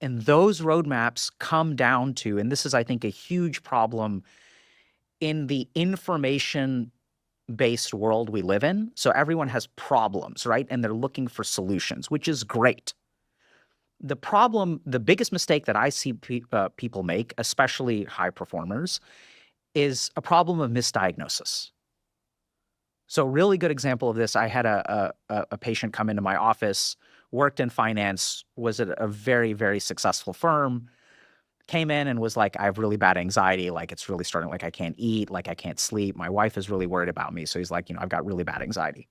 And those roadmaps come down to, and this is, I think, a huge problem in the information-based world we live in. So everyone has problems, right? And they're looking for solutions, which is great. The problem, the biggest mistake that I see people make, especially high performers, is a problem of misdiagnosis. So a really good example of this, I had a patient come into my office, worked in finance, was at a very, very successful firm, came in and was like, I have really bad anxiety. Like, it's really starting, like I can't eat, like I can't sleep. My wife is really worried about me. So he's like, I've got really bad anxiety.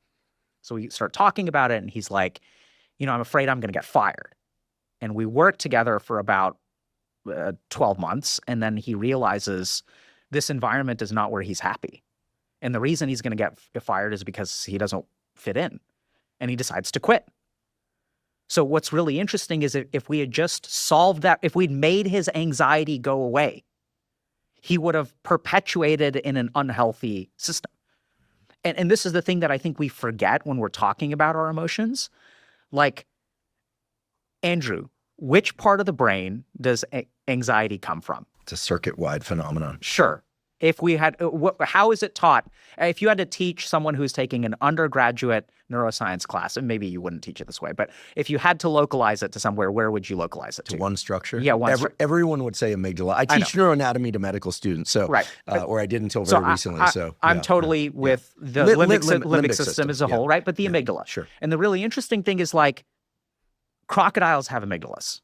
So we start talking about it and he's like, I'm afraid I'm going to get fired. And we worked together for about 12 months. And then he realizes this environment is not where he's happy. And the reason he's going to get fired is because he doesn't fit in. And he decides to quit. So what's really interesting is if we had just solved that, if we'd made his anxiety go away, he would have perpetuated in an unhealthy system. And this is the thing that I think we forget when we're talking about our emotions. Like, Andrew, which part of the brain does anxiety come from? It's a circuit-wide phenomenon. Sure. If we had, how is it taught? If you had to teach someone who's taking an undergraduate neuroscience class, and maybe you wouldn't teach it this way, but if you had to localize it to somewhere, where would you localize it to? One structure? Yeah, one structure. Everyone would say amygdala. I teach neuroanatomy to medical students, so right. Or I did until very recently. I'm totally with the limbic system as a whole, right? But the amygdala. Sure. And the really interesting thing is, like, crocodiles have amygdalas,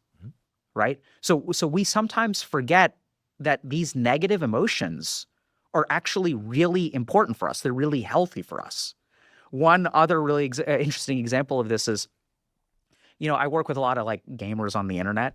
right? So we sometimes forget that these negative emotions are actually really important for us. They're really healthy for us. One other really interesting example of this is, I work with a lot of like gamers on the internet,